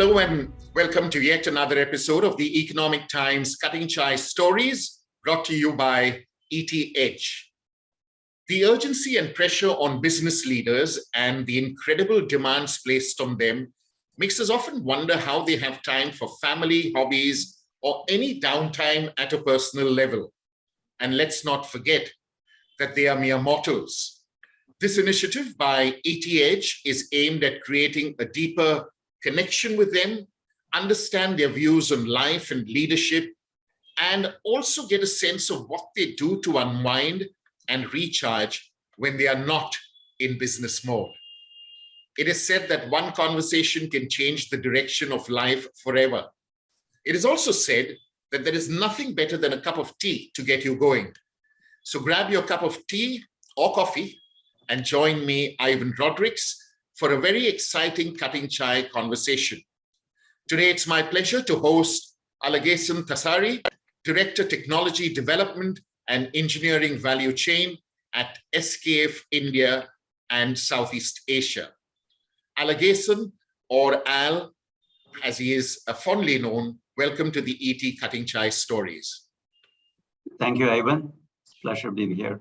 Hello and welcome to yet another episode of the Economic Times Cutting Chai Stories, brought to you by ETH. The urgency and pressure on business leaders and the incredible demands placed on them makes us often wonder how they have time for family, hobbies, or any downtime at a personal level. And let's not forget that they are mere mortals. This initiative by ETH is aimed at creating a deeper connection with them, understand their views on life and leadership, and also get a sense of what they do to unwind and recharge when they are not in business mode. It is said that one conversation can change the direction of life forever. It is also said that there is nothing better than a cup of tea to get you going. So grab your cup of tea or coffee and join me, Ivan Rodrigues, for a very exciting Cutting Chai conversation. Today, it's my pleasure to host Alagesan Thasari, Director Technology Development and Engineering Value Chain at SKF India and Southeast Asia. Alagesan, or Al, as he is fondly known, welcome to the ET Cutting Chai Stories. Thank you, Ivan. It's a pleasure being here.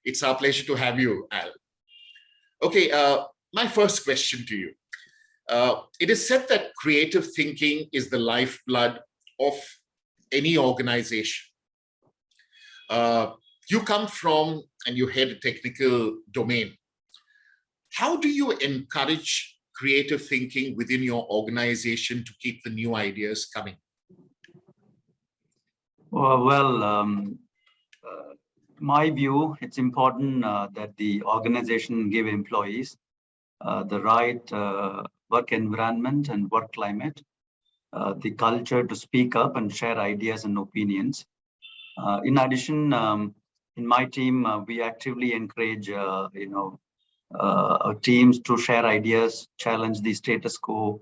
It's our pleasure to have you, Al. Okay, my first question to you. It is said that creative thinking is the lifeblood of any organization. You come from and you head a technical domain. How do you encourage creative thinking within your organization to keep the new ideas coming? My view, it's important that the organization give employees the right work environment and work climate, the culture to speak up and share ideas and opinions. In addition, in my team, we actively encourage, our teams to share ideas, challenge the status quo,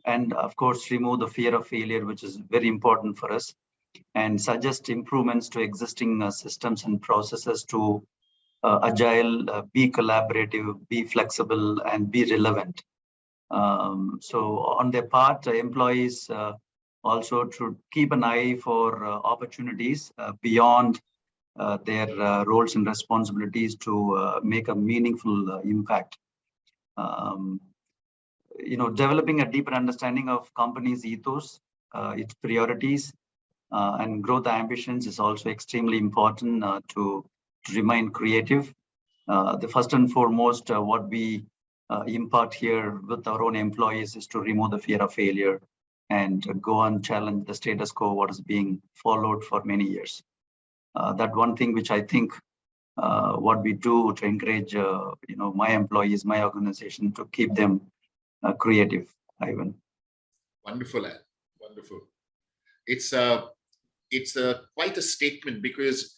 and of course, remove the fear of failure, which is very important for us, and suggest improvements to existing systems and processes to agile, be collaborative, be flexible, and be relevant. So on their part, employees also should keep an eye for opportunities beyond their roles and responsibilities to make a meaningful impact. Developing a deeper understanding of company's ethos, its priorities, and growth ambitions is also extremely important to remain creative. The first and foremost, what we impart here with our own employees is to remove the fear of failure and go and challenge the status quo, what is being followed for many years. That one thing which I think what we do to encourage, my employees, my organization, to keep them creative, Ivan. Wonderful, Al. Wonderful. It's quite a statement, because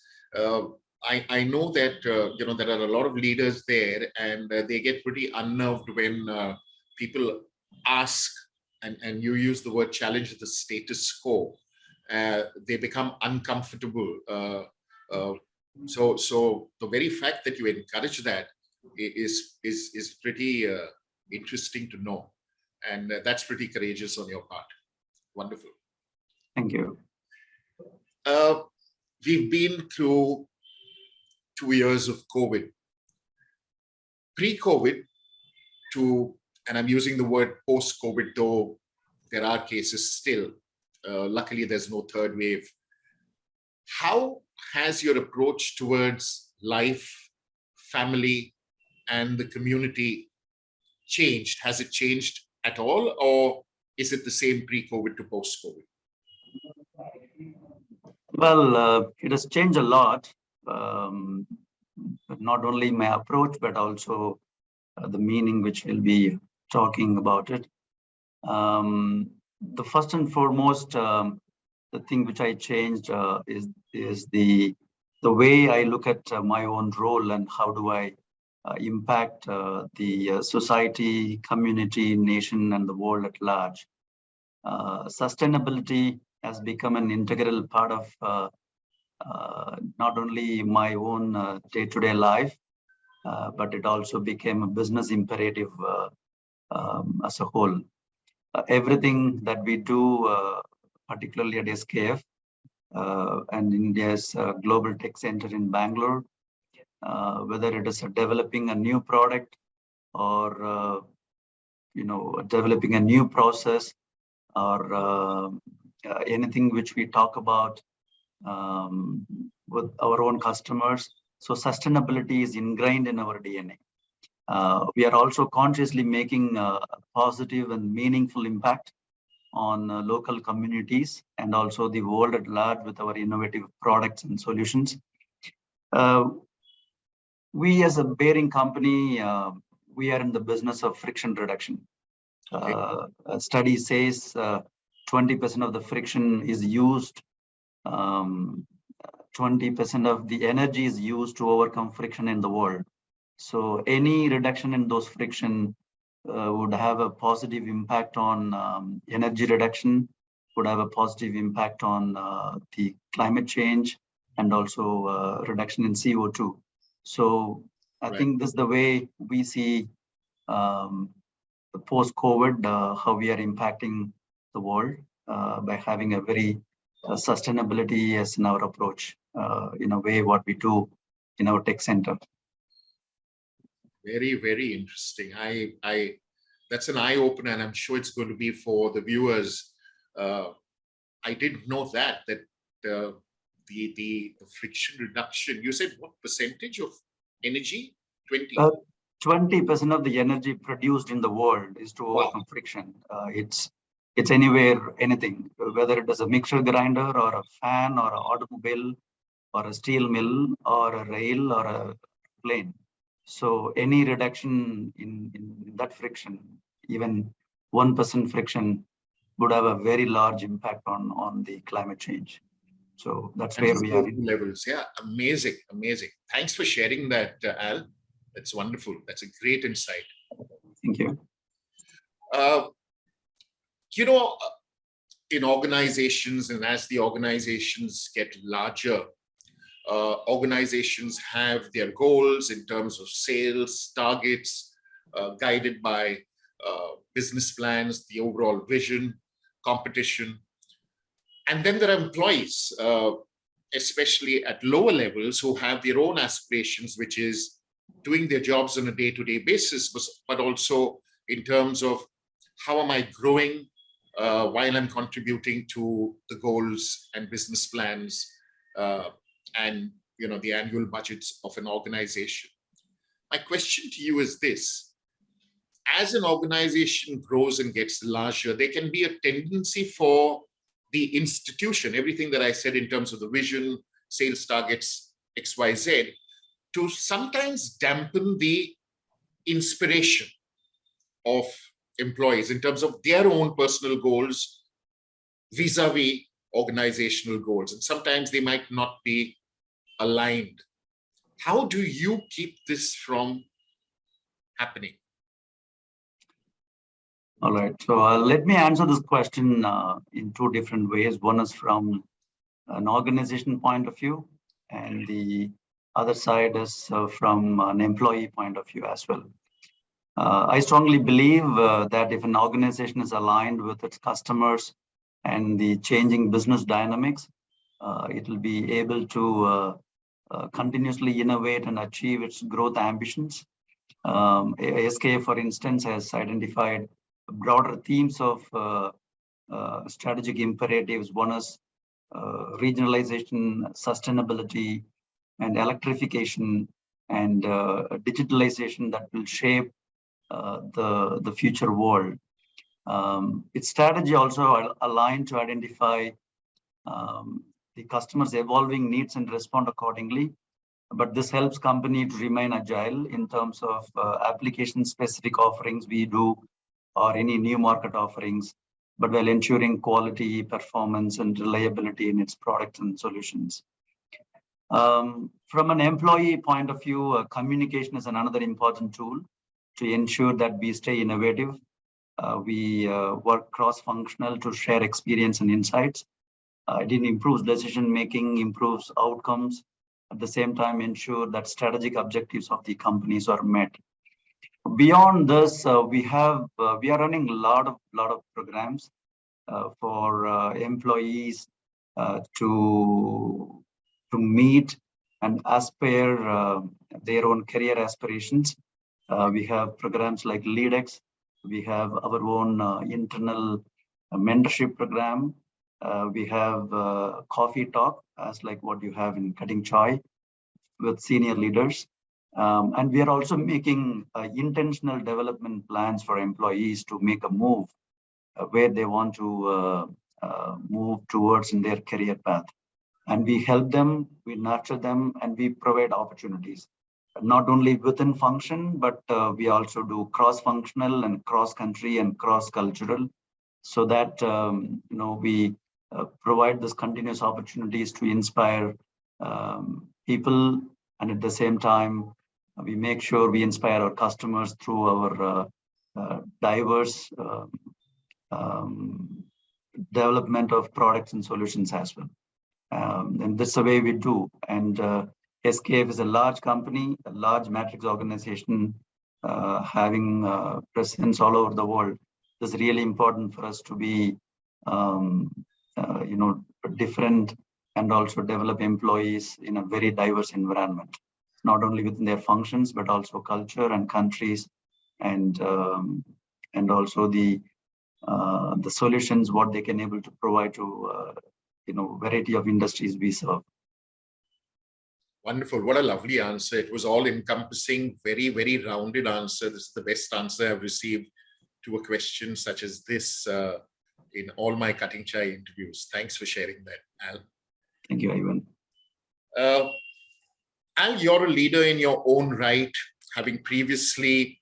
I know that there are a lot of leaders there, and they get pretty unnerved when people ask, and you use the word challenge the status quo. They become uncomfortable. So the very fact that you encourage that is pretty interesting to know, and that's pretty courageous on your part. Wonderful. Thank you. We've been through 2 years of COVID. Pre-COVID and I'm using the word post-COVID, though there are cases still. Luckily, there's no third wave. How has your approach towards life, family, and the community changed? Has it changed at all, or is it the same pre-COVID to post-COVID? Well, it has changed a lot. Not only my approach, but also the meaning which we'll be talking about it. The first and foremost, the thing which I changed is the way I look at my own role and how do I impact the society, community, nation, and the world at large. Sustainability has become an integral part of not only my own day-to-day life, but it also became a business imperative as a whole. Everything that we do, particularly at SKF and India's Global Tech Center in Bangalore, whether it is developing a new product or developing a new process or anything which we talk about with our own customers. So sustainability is ingrained in our DNA. We are also consciously making a positive and meaningful impact on local communities and also the world at large with our innovative products and solutions. We as a bearing company, we are in the business of friction reduction. A study says 20% of the friction is used, 20% of the energy is used to overcome friction in the world. So any reduction in those friction would have a positive impact on energy reduction, would have a positive impact on the climate change, and also reduction in CO2. So I think this is the way we see post-COVID, how we are impacting the world by having a very sustainability as in our approach, in a way what we do in our tech center. Very, very interesting. That's an eye opener, and I'm sure it's going to be for the viewers. I didn't know that the friction reduction. You said what percentage of energy? 20% of the energy produced in the world is to overcome friction. It's anywhere, anything, whether it is a mixer grinder or a fan or an automobile or a steel mill or a rail or a plane. So any reduction in that friction, even 1% friction, would have a very large impact on the climate change. So that's where we are. Levels, yeah, amazing, amazing. Thanks for sharing that, Al. That's wonderful. That's a great insight. Thank you. In organizations, and as the organizations get larger, organizations have their goals in terms of sales targets, guided by business plans, the overall vision, competition. And then there are employees, especially at lower levels, who have their own aspirations, which is doing their jobs on a day-to-day basis, but also in terms of how am I growing while I'm contributing to the goals and business plans and the annual budgets of an organization. My question to you is this: as an organization grows and gets larger, there can be a tendency for the institution, everything that I said in terms of the vision, sales targets, XYZ, to sometimes dampen the inspiration of employees in terms of their own personal goals vis-a-vis organizational goals. And sometimes they might not be aligned. How do you keep this from happening? All right, so let me answer this question in two different ways. One is from an organization point of view, and the other side is from an employee point of view as well. I strongly believe that if an organization is aligned with its customers and the changing business dynamics, it will be able to continuously innovate and achieve its growth ambitions. SKF, for instance, has identified broader themes of strategic imperatives. One is regionalization, sustainability, and electrification, and digitalization that will shape the future world. Its strategy also aligned to identify the customer's evolving needs and respond accordingly. But this helps company to remain agile in terms of application-specific offerings we do or any new market offerings, but while ensuring quality, performance, and reliability in its products and solutions. From an employee point of view, communication is another important tool to ensure that we stay innovative. We work cross-functional to share experience and insights. It improves decision-making, improves outcomes, at the same time ensure that strategic objectives of the companies are met. beyond this, we are running a lot of programs for employees to meet and aspire their own career aspirations. We have programs like LeadX. We have our own internal mentorship program. We have coffee talk, as like what you have in Cutting Chai with senior leaders. And we are also making intentional development plans for employees to make a move where they want to move towards in their career path. And we help them, we nurture them, and we provide opportunities, not only within function, but we also do cross-functional and cross-country and cross-cultural, so that we provide this continuous opportunities to inspire people, and at the same time, we make sure we inspire our customers through our diverse development of products and solutions as well. And this is the way we do. And SKF is a large company, a large matrix organization, having presence all over the world. It's really important for us to be, different and also develop employees in a very diverse environment, not only within their functions, but also culture and countries, and also the solutions, what they can able to provide to variety of industries we serve. Wonderful. What a lovely answer. It was all encompassing, very, very rounded answer. This is the best answer I've received to a question such as this in all my Cutting Chai interviews. Thanks for sharing that, Al. Thank you, Ivan. Al, you're a leader in your own right, having previously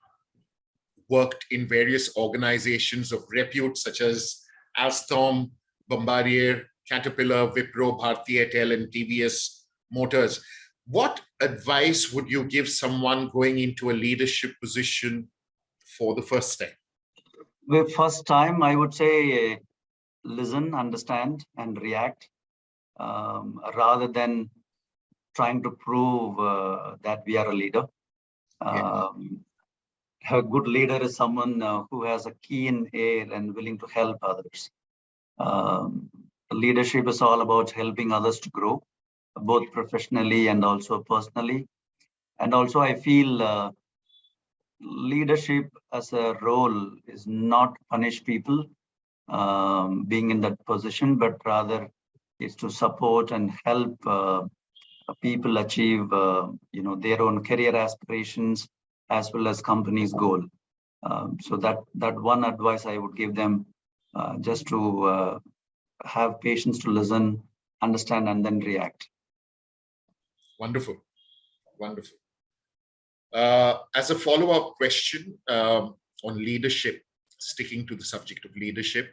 worked in various organizations of repute such as Alstom, Bombardier, Caterpillar, Wipro, Bharti Airtel, and TVS Motors. What advice would you give someone going into a leadership position for the first time? The first time, I would say, listen, understand, and react, rather than trying to prove that we are a leader. A good leader is someone who has a keen ear and willing to help others. Leadership is all about helping others to grow, both professionally and also personally. And also, I feel leadership as a role is not punish people being in that position, but rather is to support and help people achieve their own career aspirations as well as company's goal. So that one advice I would give them, just to have patience to listen, understand, and then react. Wonderful. Wonderful. As a follow-up question on leadership, sticking to the subject of leadership,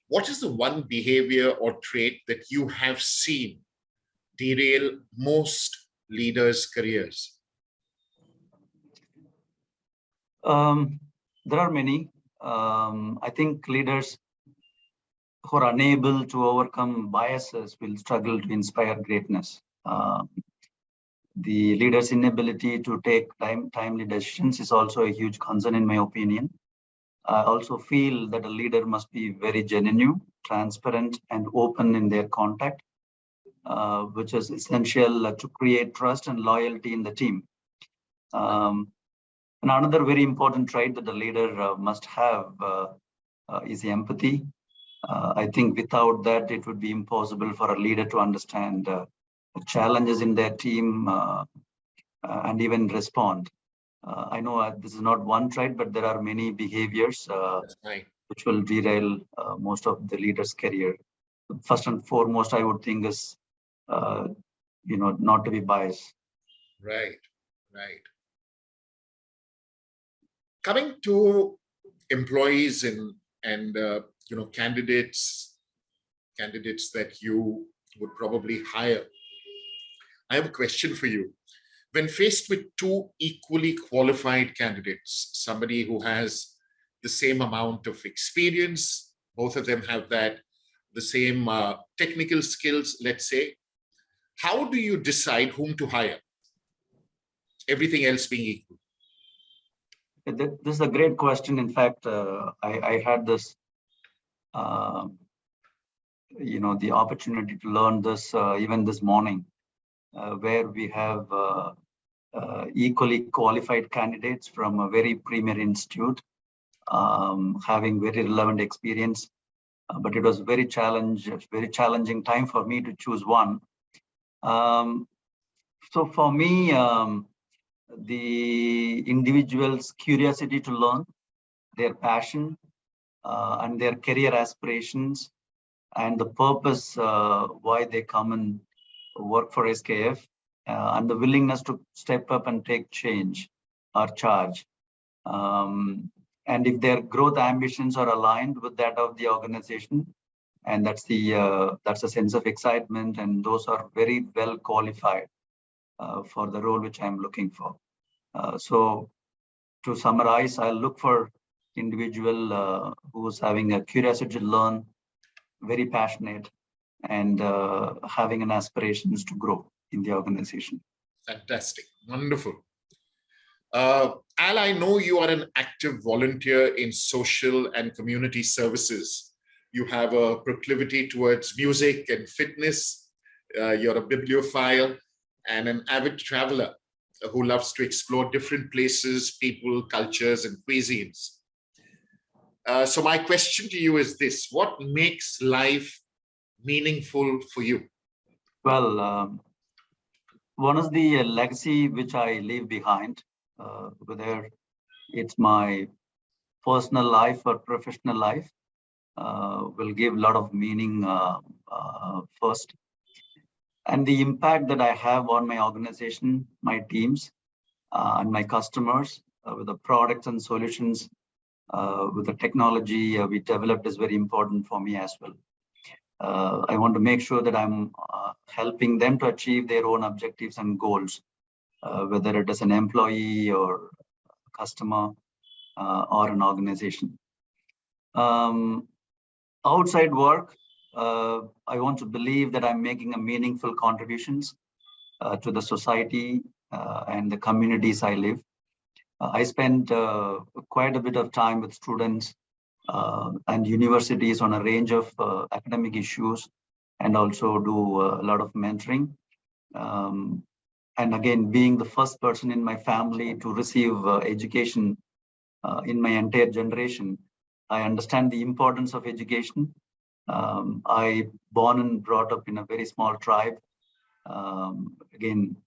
what is the one behavior or trait that you have seen derail most leaders' careers? There are many. I think leaders who are unable to overcome biases will struggle to inspire greatness. The leader's inability to take timely decisions is also a huge concern, in my opinion. I also feel that a leader must be very genuine, transparent, and open in their contact, which is essential to create trust and loyalty in the team. And another very important trait that the leader must have is empathy. I think without that, it would be impossible for a leader to understand the challenges in their team and even respond. I know this is not one trait, but there are many behaviors which will derail most of the leader's career. First and foremost, I would think is, not to be biased. Right, right. Coming to employees and candidates that you would probably hire, I have a question for you. When faced with two equally qualified candidates, somebody who has the same amount of experience, both of them have the same technical skills, let's say, how do you decide whom to hire? Everything else being equal. This is a great question. In fact, I had this, uh, the opportunity to learn this even this morning, where we have equally qualified candidates from a very premier institute, having very relevant experience. But it was very challenging time for me to choose one. So for me, the individual's curiosity to learn, their passion, and their career aspirations, and the purpose why they come and work for SKF, and the willingness to step up and take change or charge. And if their growth ambitions are aligned with that of the organization, and that's a sense of excitement, and those are very well qualified for the role which I'm looking for. So to summarize, I'll look for individual who's having a curiosity to learn, very passionate, and having an aspirations to grow in the organization. Fantastic. Wonderful. Al, I know you are an active volunteer in social and community services. You have a proclivity towards music and fitness. You're a bibliophile and an avid traveler who loves to explore different places, people, cultures, and cuisines. So my question to you is this: what makes life meaningful for you? Well, one is the legacy which I leave behind, whether it's my personal life or professional life, will give a lot of meaning first. And the impact that I have on my organization, my teams, and my customers with the products and solutions, with the technology we developed is very important for me as well. I want to make sure that I'm helping them to achieve their own objectives and goals, whether it is an employee or a customer or an organization. Outside work, I want to believe that I'm making a meaningful contributions to the society and the communities I live. I spend quite a bit of time with students and universities on a range of academic issues, and also do a lot of mentoring. And again, being the first person in my family to receive education in my entire generation, I understand the importance of education. I born and brought up in a very small tribe. Again,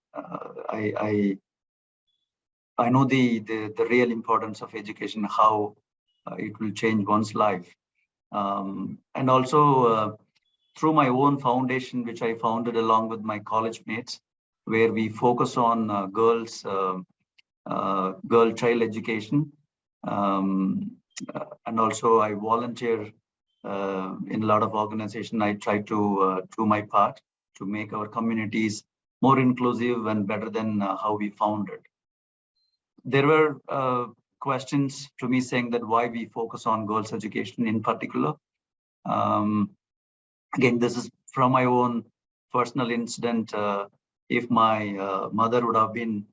I know the real importance of education, how it will change one's life. And also through my own foundation, which I founded along with my college mates, where we focus on girl child education. And also I volunteer in a lot of organizations. I try to do my part to make our communities more inclusive and better than how we founded. There were questions to me saying that why we focus on girls' education in particular. Again, this is from my own personal incident. If my mother would have been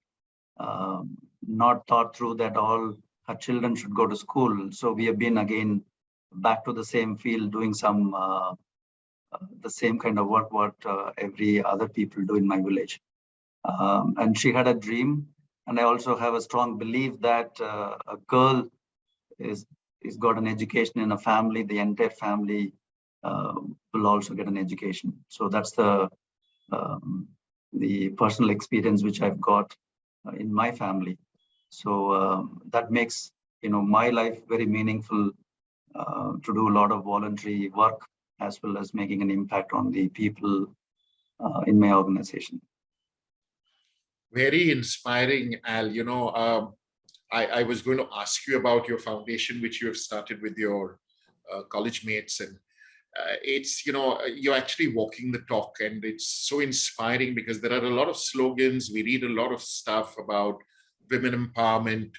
not thought through that all her children should go to school, so we have been again back to the same field, doing some the same kind of work what every other people do in my village. And she had a dream, and I also have a strong belief that a girl is got an education in a family, the entire family will also get an education. So that's the personal experience which I've got in my family. So that makes my life very meaningful to do a lot of voluntary work, as well as making an impact on the people in my organization. Very inspiring, Al. I was going to ask you about your foundation, which you have started with your college mates, and it's you're actually walking the talk, and it's so inspiring because there are a lot of slogans. We read a lot of stuff about women empowerment,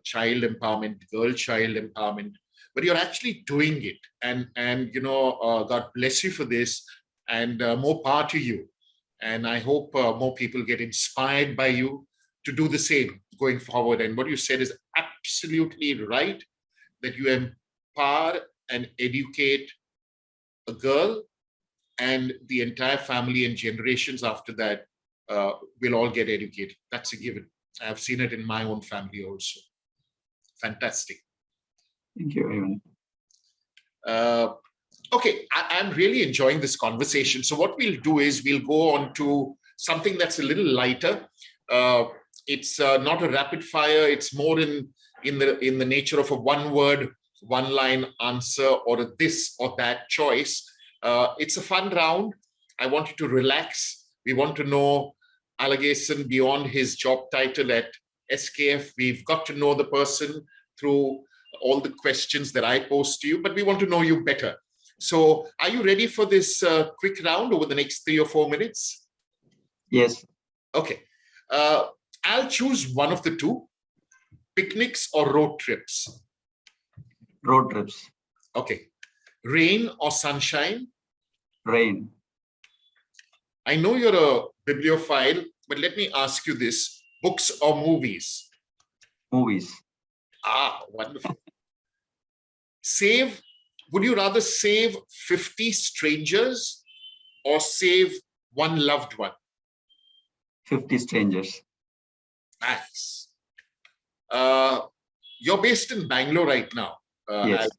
child empowerment, girl child empowerment, but you're actually doing it, and God bless you for this, and more power to you. And I hope more people get inspired by you to do the same going forward. And what you said is absolutely right that you empower and educate a girl, and the entire family and generations after that will all get educated. That's a given. I've seen it in my own family also. Fantastic. Thank you, Evan. Okay, I'm really enjoying this conversation. So what we'll do is we'll go on to something that's a little lighter. It's not a rapid fire. It's more in the nature of a one-word, one-line answer, or a this or that choice. It's a fun round. I want you to relax. We want to know Alagesan beyond his job title at SKF. We've got to know the person through all the questions that I pose to you, but we want to know you better. So are you ready for this quick round over the next 3 or 4 minutes? Yes. Okay. I'll choose one of the two, picnics or road trips. Road trips. Okay. Rain or sunshine? Rain. I know you're a bibliophile, but let me ask you this, books or movies? Movies. Ah, wonderful. Would you rather save 50 strangers or save one loved one? 50 strangers. Nice. You're based in Bangalore right now. Yes.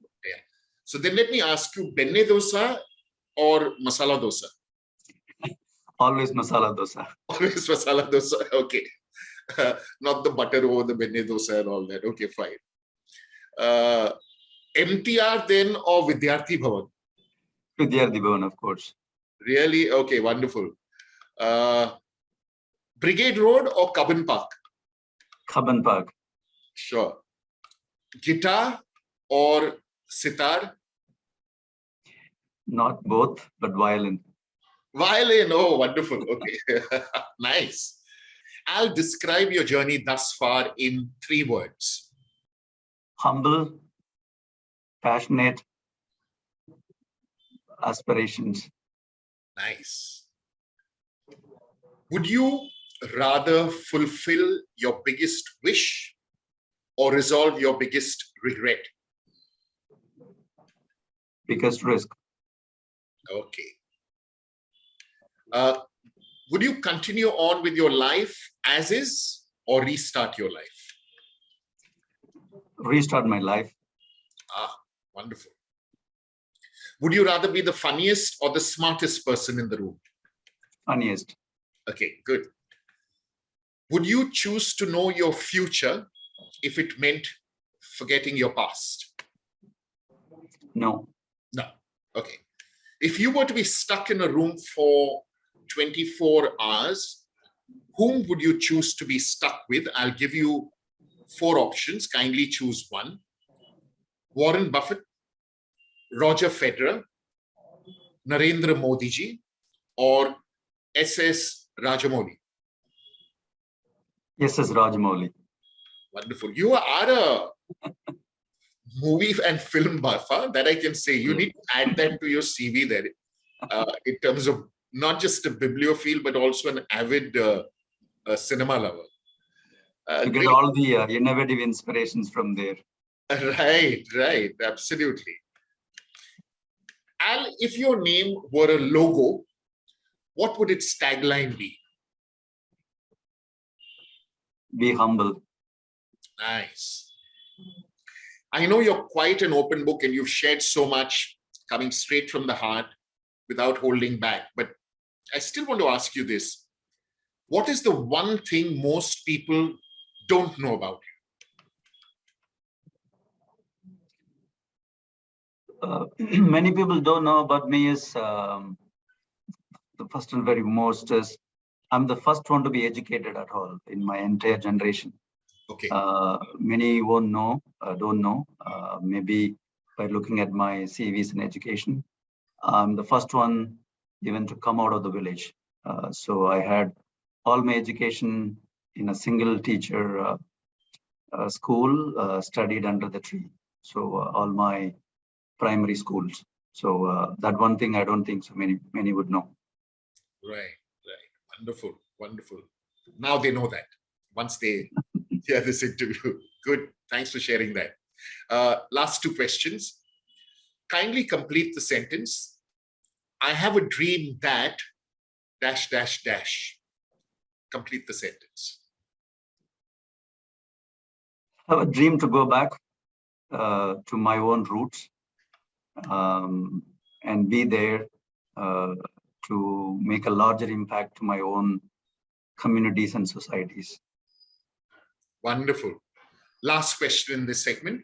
So then let me ask you, benne dosa or masala dosa? Always masala dosa. Always masala dosa. Okay. Not the butter over the benne dosa and all that. Okay, fine. MTR then or Vidyarthi Bhavan? Vidyarthi Bhavan, of course. Really? Okay, wonderful. Brigade Road or Cubbon Park? Cubbon Park. Sure. Guitar or sitar? Not both, but violin. Violin. Oh, wonderful. Okay. Nice. I'll describe your journey thus far in 3 words. Humble, passionate, aspirations. Nice. Would you rather fulfill your biggest wish or resolve your biggest regret? Biggest risk. Okay. Would you continue on with your life as is or restart your life? Restart my life. Ah, wonderful. Would you rather be the funniest or the smartest person in the room? Funniest. Okay, good. Would you choose to know your future if it meant forgetting your past? No. No. Okay. If you were to be stuck in a room for 24 hours, whom would you choose to be stuck with? I'll give you 4 options. Kindly choose one. Warren Buffett, Roger Federer, Narendra Modi ji, or SS Rajamouli? SS Rajamouli. Wonderful. You are a movie and film buff, that I can say. You need to add that to your CV there in terms of not just a bibliophile, but also an avid cinema lover. You get all the innovative inspirations from there. Right. Absolutely. Al, if your name were a logo, what would its tagline be? Be humble. Nice. I know you're quite an open book and you've shared so much coming straight from the heart without holding back. But I still want to ask you this. What is the one thing most people don't know about you? Many people don't know about me is the first and very most is I'm the first one to be educated at all in my entire generation. Okay. Many won't know, don't know, maybe by looking at my CVs in education. I'm the first one even to come out of the village. So I had all my education in a single teacher school, studied under the tree. So all my primary schools. So that one thing I don't think so many would know. Right. Wonderful. Now they know that once they hear this interview. Good. Thanks for sharing that. Last two questions. Kindly complete the sentence. I have a dream that dash, dash, dash. Complete the sentence. I have a dream to go back to my own roots and be there to make a larger impact to my own communities and societies. Wonderful. Last question in this segment.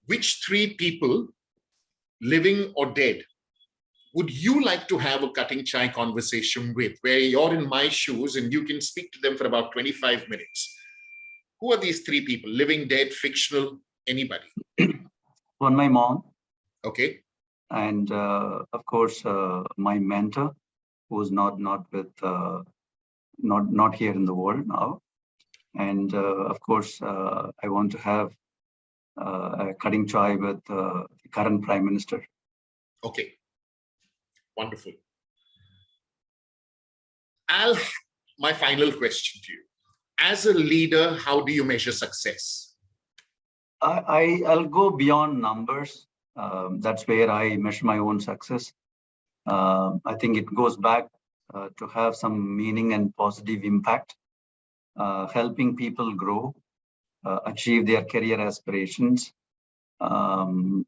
Which three people, living or dead, would you like to have a cutting chai conversation with, where you're in my shoes and you can speak to them for about 25 minutes? Who are these three people? Living, dead, fictional, anybody? One, my mom. Okay. And of course, my mentor, who's not here in the world now. And of course, I want to have a cutting chai with the current Prime Minister. Okay. Wonderful. Al, my final question to you. As a leader, how do you measure success? I'll go beyond numbers. That's where I measure my own success. I think it goes back to have some meaning and positive impact, helping people grow, achieve their career aspirations, helping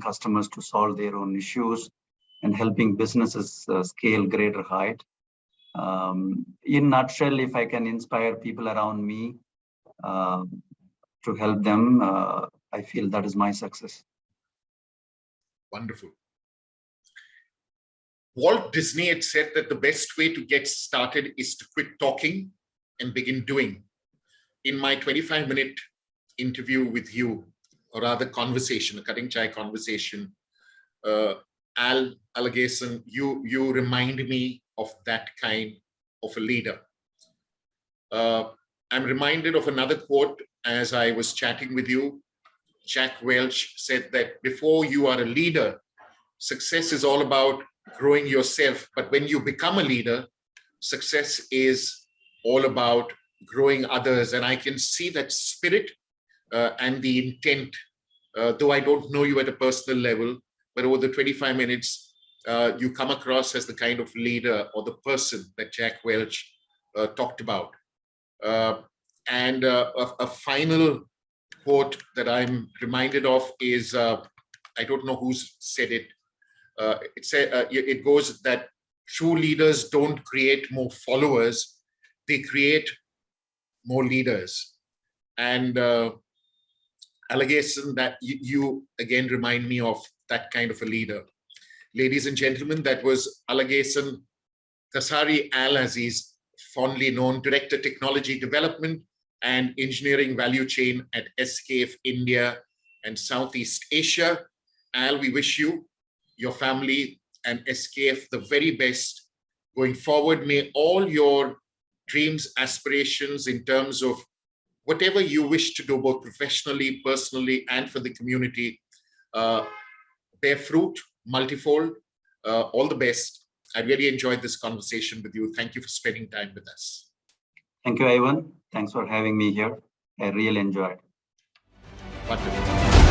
customers to solve their own issues, and helping businesses scale greater height. In a nutshell, if I can inspire people around me to help them, I feel that is my success. Wonderful. Walt Disney had said that the best way to get started is to quit talking and begin doing. In my 25-minute interview with you, or rather conversation, a cutting chai conversation, Alagesan, you remind me of that kind of a leader. I'm reminded of another quote as I was chatting with you. Jack Welch said that before you are a leader, success is all about growing yourself. But when you become a leader, success is all about growing others. And I can see that spirit and the intent, though I don't know you at a personal level, but over the 25 minutes, you come across as the kind of leader or the person that Jack Welch talked about. And a final quote that I'm reminded of is, I don't know who's said it. It goes that true leaders don't create more followers, they create more leaders. And Alagesan, that you again remind me of that kind of a leader. Ladies and gentlemen, that was Alagesan Thasari Al, as he's fondly known, Director Technology Development and Engineering Value Chain at SKF India and Southeast Asia. Al, we wish you, your family and SKF the very best going forward. May all your dreams, aspirations in terms of whatever you wish to do, both professionally, personally, and for the community, bear fruit, multifold. All the best. I really enjoyed this conversation with you. Thank you for spending time with us. Thank you, Ivan. Thanks for having me here. I really enjoyed. Wonderful.